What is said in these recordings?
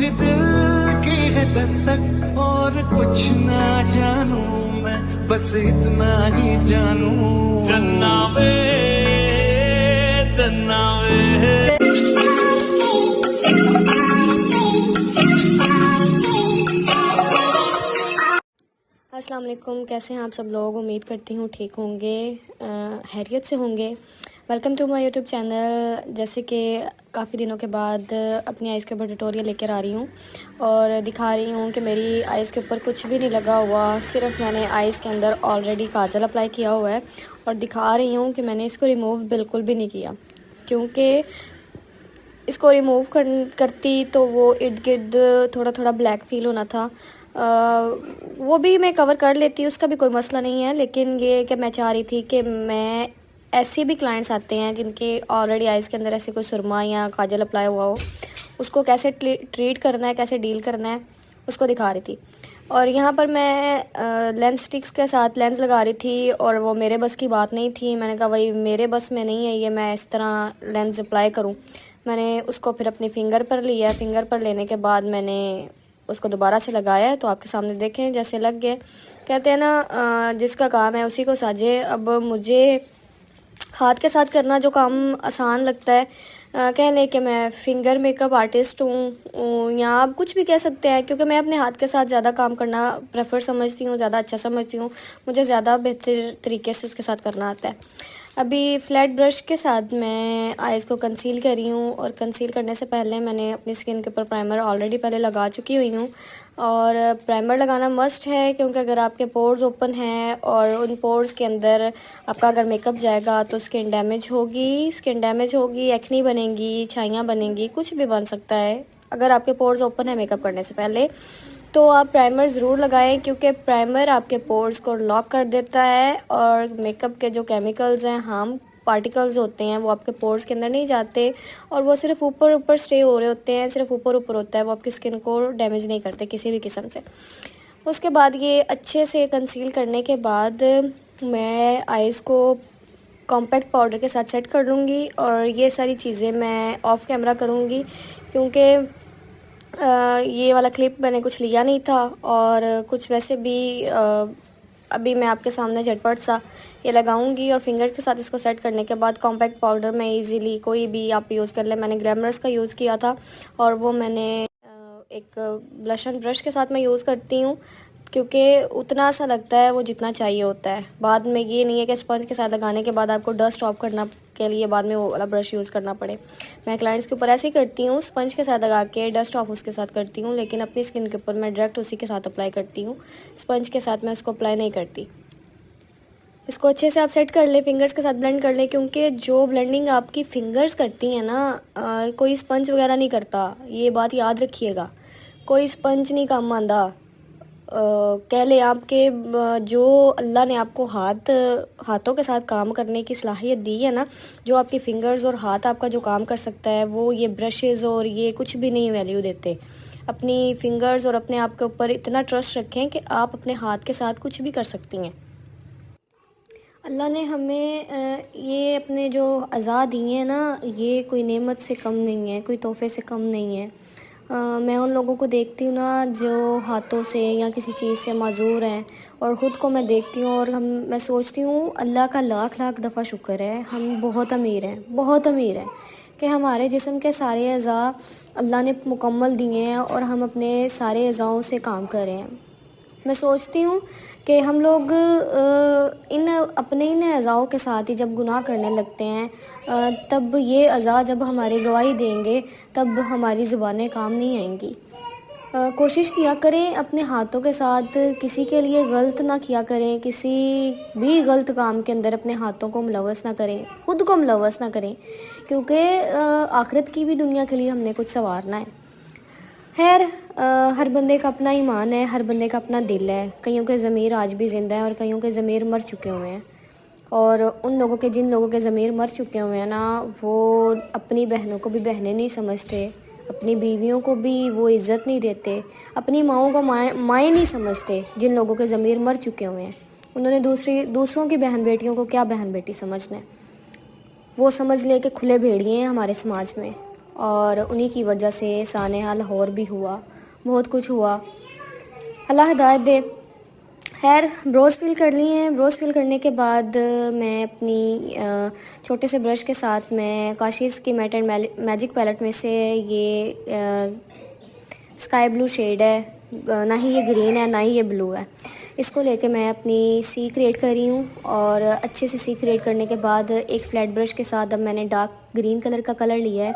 भी दिल की है दस्तक और कुछ ना जानू मैं, बस इतना ही जानू चन्ना वे चन्ना वे। अस्सलाम वालेकुम, कैसे हैं आप सब लोग। उम्मीद करती हूँ ठीक होंगे, हैरियत से होंगे। Welcome to my YouTube channel. जैसे कि काफ़ी दिनों के बाद अपनी आइज़ के ऊपर ट्यूटोरियल लेकर आ रही हूँ और दिखा रही हूँ कि मेरी आइज़ के ऊपर कुछ भी नहीं लगा हुआ, सिर्फ मैंने आइज़ के अंदर ऑलरेडी काजल अप्लाई किया हुआ है और दिखा रही हूँ कि मैंने इसको रिमूव बिल्कुल भी नहीं किया, क्योंकि इसको रिमूव करती तो वो इर्द गिर्द थोड़ा थोड़ा ब्लैक फील होना था। वो भी मैं कवर कर लेती, उसका भी कोई मसला नहीं है, लेकिन ये कि मैं चाह रही थी कि मैं ऐसे भी क्लाइंट्स आते हैं जिनके ऑलरेडी आइज़ के अंदर ऐसे कोई सुरमा या काजल अप्लाई हुआ हो, उसको कैसे ट्रीट करना है, कैसे डील करना है, उसको दिखा रही थी। और यहाँ पर मैं लेंस स्टिक्स के साथ लेंस लगा रही थी और वो मेरे बस की बात नहीं थी। मैंने कहा भाई मेरे बस में नहीं है ये, मैं इस तरह लेंस अप्लाई करूँ। मैंने उसको फिर अपनी फिंगर पर लिया, फिंगर पर लेने के बाद मैंने उसको दोबारा से लगाया है, तो आपके सामने देखें जैसे लग गए। कहते हैं ना जिसका काम है उसी को साजे। अब मुझे हाथ के साथ करना जो काम आसान लगता है, कह लें कि मैं फिंगर मेकअप आर्टिस्ट हूँ या आप कुछ भी कह सकते हैं, क्योंकि मैं अपने हाथ के साथ ज़्यादा काम करना प्रेफर समझती हूँ, ज़्यादा अच्छा समझती हूँ, मुझे ज़्यादा बेहतर तरीके से उसके साथ करना आता है। अभी फ्लैट ब्रश के साथ मैं आइज़ को कंसील कर रही हूँ और कंसील करने से पहले मैंने अपनी स्किन के ऊपर प्राइमर ऑलरेडी पहले लगा चुकी हुई हूँ। और प्राइमर लगाना मस्ट है, क्योंकि अगर आपके पोर्स ओपन हैं और उन पोर्स के अंदर आपका अगर मेकअप जाएगा तो स्किन डैमेज होगी, एक्नी बनेगी, छाइयाँ बनेंगी, कुछ भी बन सकता है। अगर आपके पोर्स ओपन है मेकअप करने से पहले तो आप प्राइमर ज़रूर लगाएं, क्योंकि प्राइमर आपके पोर्स को लॉक कर देता है और मेकअप के जो केमिकल्स हैं, हार्म पार्टिकल्स होते हैं, वो आपके पोर्स के अंदर नहीं जाते और वो सिर्फ ऊपर ऊपर स्टे हो रहे होते हैं, सिर्फ ऊपर ऊपर होता है, वो आपकी स्किन को डैमेज नहीं करते किसी भी किस्म से। उसके बाद ये अच्छे से कंसील करने के बाद मैं आइज़ को कॉम्पैक्ट पाउडर के साथ सेट कर लूँगी और ये सारी चीज़ें मैं ऑफ़ कैमरा करूँगी, क्योंकि ये वाला क्लिप मैंने कुछ लिया नहीं था और कुछ वैसे भी अभी मैं आपके सामने झटपट सा ये लगाऊंगी और फिंगर के साथ इसको सेट करने के बाद कॉम्पैक्ट पाउडर में इजीली कोई भी आप यूज़ कर ले। मैंने ग्लैमरस का यूज़ किया था और वो मैंने एक ब्लश एंड ब्रश के साथ मैं यूज़ करती हूँ, क्योंकि उतना सा लगता है वो जितना चाहिए होता है। बाद में ये नहीं है कि स्पंज के साथ लगाने के बाद आपको डस्ट ऑफ करना के लिए बाद में वो वाला ब्रश यूज़ करना पड़े। मैं क्लाइंट्स के ऊपर ऐसे ही करती हूँ, स्पंज के साथ लगा के डस्ट ऑफ उसके साथ करती हूँ, लेकिन अपनी स्किन के ऊपर मैं डायरेक्ट उसी के साथ अप्लाई करती हूँ, स्पंज के साथ मैं उसको अप्लाई नहीं करती। इसको अच्छे से आप सेट कर ले, फिंगर्स के साथ ब्लेंड कर ले, क्योंकि जो ब्लेंडिंग आपकी फिंगर्स करती हैं ना, कोई स्पंज वगैरह नहीं करता, ये बात याद रखिएगा। कोई स्पंज नहीं काम आंदा। कह लें आपके जो अल्लाह ने आपको हाथों के साथ काम करने की सलाहियत दी है ना, जो आपकी फिंगर्स और हाथ आपका जो काम कर सकता है, वो ये ब्रशेज़ और ये कुछ भी नहीं वैल्यू देते। अपनी फिंगर्स और अपने आप के ऊपर इतना ट्रस्ट रखें कि आप अपने हाथ के साथ कुछ भी कर सकती हैं। अल्लाह ने हमें ये अपने जो अज़ा दिए हैं ना, ये कोई नेमत से कम नहीं है, कोई तोहफ़े से कम नहीं है। मैं उन लोगों को देखती हूँ ना जो हाथों से या किसी चीज़ से माज़ूर हैं, और ख़ुद को मैं देखती हूँ और मैं सोचती हूँ अल्लाह का लाख लाख दफ़ा शुक्र है, हम बहुत अमीर हैं, बहुत अमीर हैं कि हमारे जिस्म के सारे अज़ा अल्लाह ने मुकम्मल दिए हैं और हम अपने सारे अज़ाओं से काम कर रहे हैं। मैं सोचती हूँ कि हम लोग इन अज़ाओं के साथ ही जब गुनाह करने लगते हैं, तब ये अज़ा जब हमारी गवाही देंगे तब हमारी ज़ुबानें काम नहीं आएंगी। कोशिश किया करें अपने हाथों के साथ किसी के लिए गलत ना किया करें, किसी भी गलत काम के अंदर अपने हाथों को मुलव्वस ना करें, खुद को मुलव्वस ना करें, क्योंकि आखिरत की भी दुनिया के लिए हमने कुछ संवारना है। खैर, हर बंदे का अपना ईमान है, हर बंदे का अपना दिल है। कईयों के ज़मीर आज भी ज़िंदा है और कईयों के ज़मीर मर चुके हुए हैं, और जिन लोगों के ज़मीर मर चुके हुए हैं ना, वो अपनी बहनों को भी बहनें नहीं समझते, अपनी बीवियों को भी वो इज़्ज़त नहीं देते, अपनी माओं को माएँ नहीं समझते। जिन लोगों के ज़मीर मर चुके हुए हैं उन्होंने दूसरों की बहन बेटियों को क्या बहन बेटी समझना है। वो समझ ले कि खुले भेड़िए हैं हमारे समाज में, और उन्हीं की वजह से साने हाल और भी हुआ, बहुत कुछ हुआ। अल्लाह हिदायत दे। खैर, ब्रोज फिल कर लिए हैं। ब्रोज फिल करने के बाद मैं अपनी छोटे से ब्रश के साथ मैं काशीज़ की मैट एंड मैजिक पैलेट में से ये स्काई ब्लू शेड है, ना ही ये ग्रीन है ना ही ये ब्लू है, इसको लेके मैं अपनी सी क्रिएट कर रही हूँ। और अच्छे से सी क्रिएट करने के बाद एक फ्लैट ब्रश के साथ अब मैंने डार्क ग्रीन कलर का कलर लिया है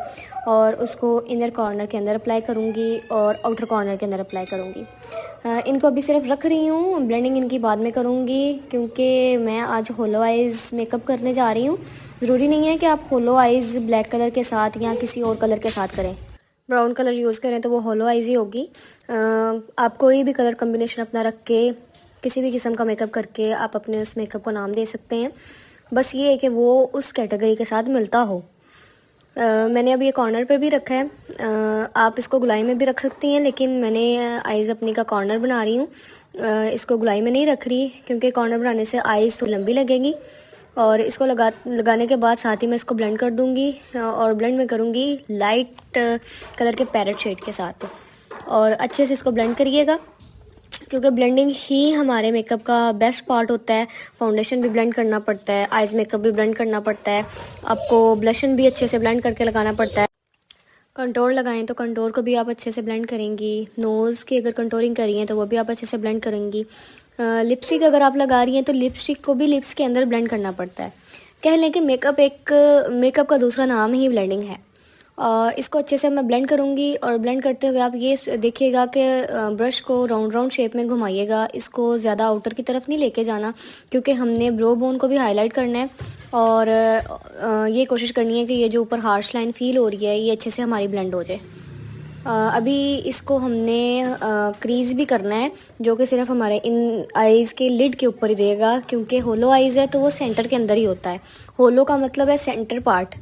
और उसको इनर कॉर्नर के अंदर अप्लाई करूँगी और आउटर कॉर्नर के अंदर अप्लाई करूँगी। इनको अभी सिर्फ रख रही हूँ, ब्लेंडिंग इनकी बाद में करूँगी क्योंकि मैं आज होलो आइज़ मेकअप करने जा रही हूँ। ज़रूरी नहीं है कि आप होलो आइज़ ब्लैक कलर के साथ या किसी और कलर के साथ करें, ब्राउन कलर यूज़ करें तो वो होलो आइज़ ही होगी। आप कोई भी कलर कम्बिनेशन अपना रख के किसी भी किस्म का मेकअप करके आप अपने उस मेकअप को नाम दे सकते हैं, बस ये है कि वो उस कैटेगरी के साथ मिलता हो। मैंने अब ये कॉर्नर पे भी रखा है, आप इसको गुलाई में भी रख सकती हैं, लेकिन मैंने आइज़ अपनी का कॉर्नर बना रही हूँ। इसको गुलाई में नहीं रख रही क्योंकि कॉर्नर बनाने से आइज़ तो लंबी लगेगी। और इसको लगाने के बाद साथ ही मैं इसको ब्लेंड कर दूँगी और ब्लेंड में करूँगी लाइट कलर के पैरेट शेड के साथ। और अच्छे से इसको ब्लेंड करिएगा क्योंकि ब्लेंडिंग ही हमारे मेकअप का बेस्ट पार्ट होता है। फाउंडेशन भी ब्लेंड करना पड़ता है, आइज़ मेकअप भी ब्लेंड करना पड़ता है, आपको ब्लशन भी अच्छे से ब्लेंड करके लगाना पड़ता है। कंटोर लगाएं तो कंटोर को भी आप अच्छे से ब्लेंड करेंगी। नोज़ की अगर कंटोरिंग करी है तो वो भी आप अच्छे से ब्लेंड करेंगी। लिपस्टिक अगर आप लगा रही हैं तो लिपस्टिक को भी लिप्स के अंदर ब्लेंड करना पड़ता है। कह लें कि मेकअप का दूसरा नाम ही ब्लेंडिंग है। इसको अच्छे से मैं ब्लेंड करूँगी और ब्लेंड करते हुए आप ये देखिएगा कि ब्रश को राउंड शेप में घुमाइएगा। इसको ज़्यादा आउटर की तरफ नहीं लेके जाना क्योंकि हमने ब्रो बोन को भी हाईलाइट करना है और ये कोशिश करनी है कि ये जो ऊपर हार्श लाइन फील हो रही है ये अच्छे से हमारी ब्लेंड हो जाए। अभी इसको हमने क्रीज भी करना है जो कि सिर्फ हमारे इन आइज़ के लिड के ऊपर ही रहेगा क्योंकि होलो आइज़ है तो वो सेंटर के अंदर ही होता है। होलो का मतलब है सेंटर पार्ट,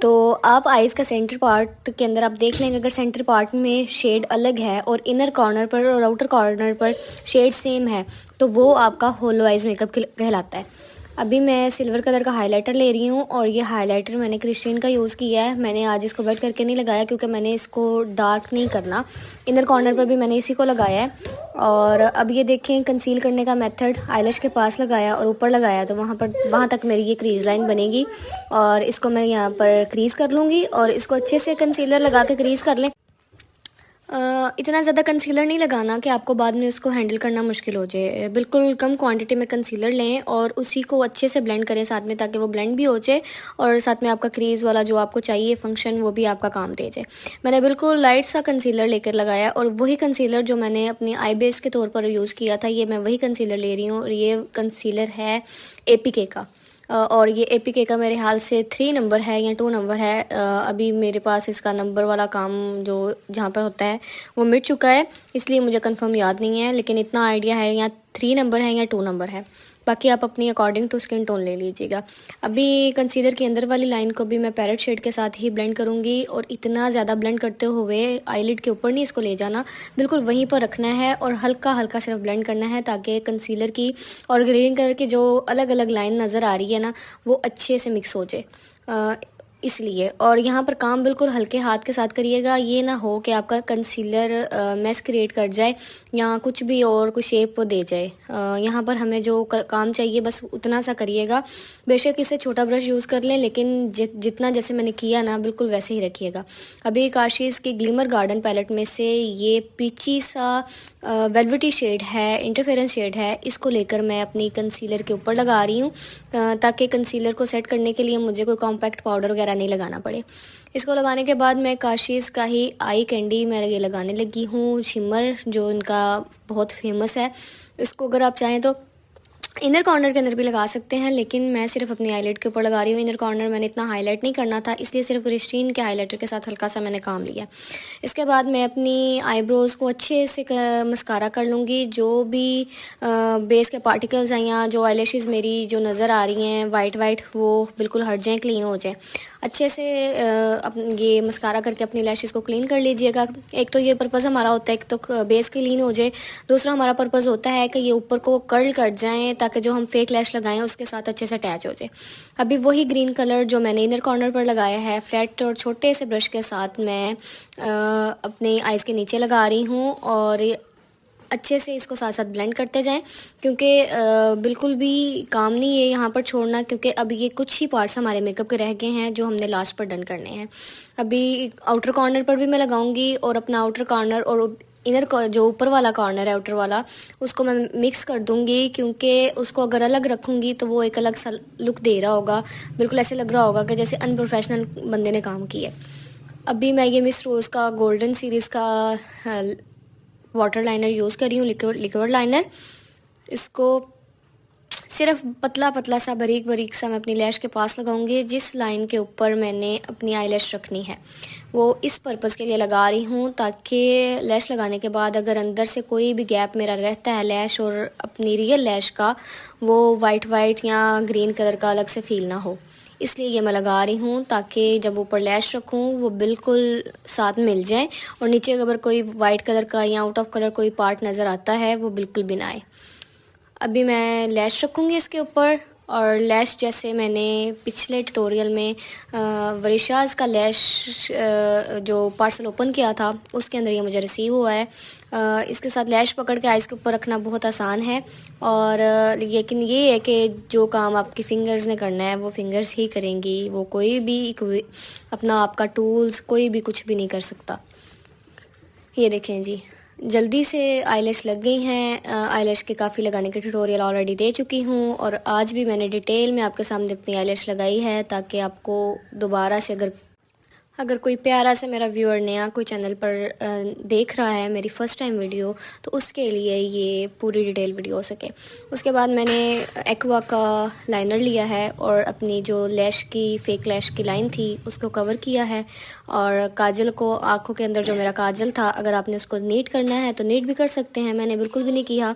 तो आप आइज़ का सेंटर पार्ट के अंदर आप देख लेंगे अगर सेंटर पार्ट में शेड अलग है और इनर कॉर्नर पर और आउटर कॉर्नर पर शेड सेम है तो वो आपका होलो आइज़ मेकअप कहलाता है। अभी मैं सिल्वर कलर का हाइलाइटर ले रही हूँ और ये हाइलाइटर मैंने क्रिस्टीन का यूज़ किया है। मैंने आज इसको वेट करके नहीं लगाया क्योंकि मैंने इसको डार्क नहीं करना। इनर कॉर्नर पर भी मैंने इसी को लगाया है। और अब ये देखें कंसील करने का मेथड, आईलैश के पास लगाया और ऊपर लगाया तो वहाँ तक मेरी ये क्रीज लाइन बनेगी और इसको मैं यहाँ पर क्रीज कर लूँगी और इसको अच्छे से कंसीलर लगा के क्रीज कर लें। इतना ज़्यादा कंसीलर नहीं लगाना कि आपको बाद में उसको हैंडल करना मुश्किल हो जाए। बिल्कुल कम क्वांटिटी में कंसीलर लें और उसी को अच्छे से ब्लेंड करें साथ में ताकि वो ब्लेंड भी हो जाए और साथ में आपका क्रीज वाला जो आपको चाहिए फंक्शन वो भी आपका काम दे जाए। मैंने बिल्कुल लाइट सा कंसीलर लेकर लगाया और वही कंसीलर जो मैंने अपनी आई बेस के तौर पर यूज़ किया था ये मैं वही कंसीलर ले रही हूँ और ये कंसीलर है APK का और ये APK का मेरे हाल से 3 नंबर है या 2 नंबर है। अभी मेरे पास इसका नंबर वाला काम जो जहाँ पर होता है वो मिट चुका है इसलिए मुझे कंफर्म याद नहीं है, लेकिन इतना आइडिया है या 3 नंबर है या 2 नंबर है। बाकी आप अपनी अकॉर्डिंग टू स्किन टोन ले लीजिएगा। अभी कंसीलर की अंदर वाली लाइन को भी मैं पैरेट शेड के साथ ही ब्लेंड करूँगी और इतना ज़्यादा ब्लेंड करते हुए आईलिड के ऊपर नहीं इसको ले जाना, बिल्कुल वहीं पर रखना है और हल्का हल्का सिर्फ ब्लेंड करना है ताकि कंसीलर की और ग्रीन कलर की जो अलग अलग लाइन नज़र आ रही है ना वो अच्छे से मिक्स हो जाए इसलिए। और यहाँ पर काम बिल्कुल हल्के हाथ के साथ करिएगा, ये ना हो कि आपका कंसीलर मैस क्रिएट कर जाए या कुछ भी और कुछ शेप दे जाए। यहाँ पर हमें जो काम चाहिए बस उतना सा करिएगा। बेशक इसे छोटा ब्रश यूज़ कर लें लेकिन जितना जैसे मैंने किया ना बिल्कुल वैसे ही रखिएगा। अभी काशीज़ की ग्लिमर गार्डन पैलेट में से ये पीची सा वेलवेटी शेड है, इंटरफेरेंस शेड है, इसको लेकर मैं अपनी कंसीलर के ऊपर लगा रही हूँ ताकि कंसीलर को सेट करने के लिए मुझे कोई कॉम्पैक्ट पाउडर वगैरह नहीं लगाना पड़े। इसको लगाने के बाद मैं काशीज़ का ही आई कैंडी मैं ये लगाने लगी हूँ, शिमर जो इनका बहुत फेमस है। इसको अगर आप चाहें तो इनर कॉर्नर के अंदर भी लगा सकते हैं लेकिन मैं सिर्फ अपनी आईलाइट के ऊपर लगा रही हूँ। इनर कॉर्नर मैंने इतना हाईलाइट नहीं करना था इसलिए सिर्फ क्रिस्टीन के हाईलाइटर के साथ हल्का सा मैंने काम लिया। इसके बाद मैं अपनी आईब्रोज़ को अच्छे से मस्कारा कर लूँगी। जो भी बेस के पार्टिकल्स हैं या जो आईलैशेस मेरी जो नज़र आ रही हैं वाइट वो बिल्कुल हट जाएँ, क्लीन हो जाए। अच्छे से ये मस्कारा करके अपनी लैशेस को क्लीन कर लीजिएगा। एक तो ये पर्पज़ हमारा होता है, एक तो बेस क्लीन हो जाए, दूसरा हमारा पर्पज़ होता है कि ये ऊपर को कर्ल कट जाएँ ताकि जो हम फेक लैश लगाएं उसके साथ अच्छे से अटैच हो जाए। अभी वही ग्रीन कलर जो मैंने इनर कॉर्नर पर लगाया है, फ्लैट और छोटे से ब्रश के साथ मैं अपने आइज़ के नीचे लगा रही हूँ और अच्छे से इसको साथ साथ ब्लेंड करते जाएं, क्योंकि बिल्कुल भी काम नहीं है यहाँ पर छोड़ना, क्योंकि अब ये कुछ ही पार्ट्स हमारे मेकअप के रह गए हैं जो हमने लास्ट पर डन करने हैं। अभी आउटर कॉर्नर पर भी मैं लगाऊंगी और अपना आउटर कॉर्नर और इनर जो ऊपर वाला कॉर्नर है आउटर वाला, उसको मैं मिक्स कर दूंगी, क्योंकि उसको अगर अलग रखूंगी तो वो एक अलग सा लुक दे रहा होगा, बिल्कुल ऐसे लग रहा होगा कि जैसे अनप्रोफेशनल बंदे ने काम किया। अभी मैं ये मिस रोज़ का गोल्डन सीरीज़ का वाटर लाइनर यूज़ कर रही हूँ, लिक्विड लाइनर। इसको सिर्फ पतला पतला सा बारीक बारीक सा मैं अपनी लैश के पास लगाऊंगी। जिस लाइन के ऊपर मैंने अपनी आई लैश रखनी है वो इस पर्पज़ के लिए लगा रही हूँ, ताकि लैश लगाने के बाद अगर अंदर से कोई भी गैप मेरा रहता है लैश और अपनी रियल लैश का, वो वाइट या ग्रीन कलर का अलग से फील ना हो। इसलिए ये मैं लगा रही हूँ ताकि जब ऊपर लैश रखूँ वो बिल्कुल साथ मिल जाए और नीचे अगर कोई वाइट कलर का या आउट ऑफ कलर कोई पार्ट नज़र आता है वो बिल्कुल भी ना आए। अभी मैं लैश रखूँगी इसके ऊपर, और लैश जैसे मैंने पिछले ट्यूटोरियल में वरिशाज़ का लैश जो पार्सल ओपन किया था उसके अंदर ये मुझे रिसीव हुआ है। इसके साथ लैश पकड़ के आइज़ के ऊपर रखना बहुत आसान है, और लेकिन ये है कि जो काम आपकी फिंगर्स ने करना है वो फिंगर्स ही करेंगी, वो कोई भी अपना आपका टूल्स कोई भी कुछ भी नहीं कर सकता। ये देखें जी, जल्दी से आईलैश लग गई हैं। आईलैश के काफ़ी लगाने के ट्यूटोरियल ऑलरेडी दे चुकी हूँ, और आज भी मैंने डिटेल में आपके सामने अपनी आईलैश लगाई है ताकि आपको दोबारा से अगर कोई प्यारा सा मेरा व्यूअर नया कोई चैनल पर देख रहा है मेरी फ़र्स्ट टाइम वीडियो, तो उसके लिए ये पूरी डिटेल वीडियो हो सके। उसके बाद मैंने एक्वा का लाइनर लिया है और अपनी जो लैश की फेक लैश की लाइन थी उसको कवर किया है, और काजल को आँखों के अंदर जो मेरा काजल था अगर आपने उसको नीट करना है तो नीट भी कर सकते हैं, मैंने बिल्कुल भी नहीं किया।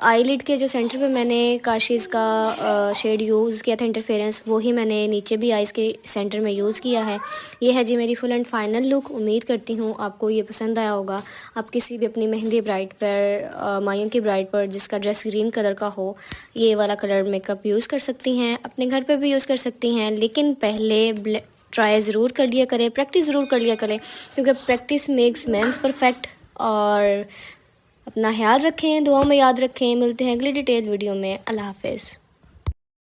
आईलिड के जो सेंटर पे मैंने काशीज़ का शेड यूज़ किया था इंटरफेरेंस, वो ही मैंने नीचे भी आइज़ के सेंटर में यूज़ किया है। ये है जी मेरी फुल एंड फाइनल लुक। उम्मीद करती हूँ आपको ये पसंद आया होगा। आप किसी भी अपनी मेहंदी ब्राइड पर, मायों की ब्राइड पर जिसका ड्रेस ग्रीन कलर का हो, ये वाला कलर मेकअप यूज़ कर सकती हैं, अपने घर पर भी यूज़ कर सकती हैं, लेकिन पहले ट्राई ज़रूर कर लिया करें, प्रैक्टिस ज़रूर कर लिया करें, क्योंकि प्रैक्टिस मेक्स मैन्स परफेक्ट। और अपना ख्याल रखें, दुआ में याद रखें। मिलते हैं अगली डिटेल वीडियो में। अल्लाह हाफ़िज़।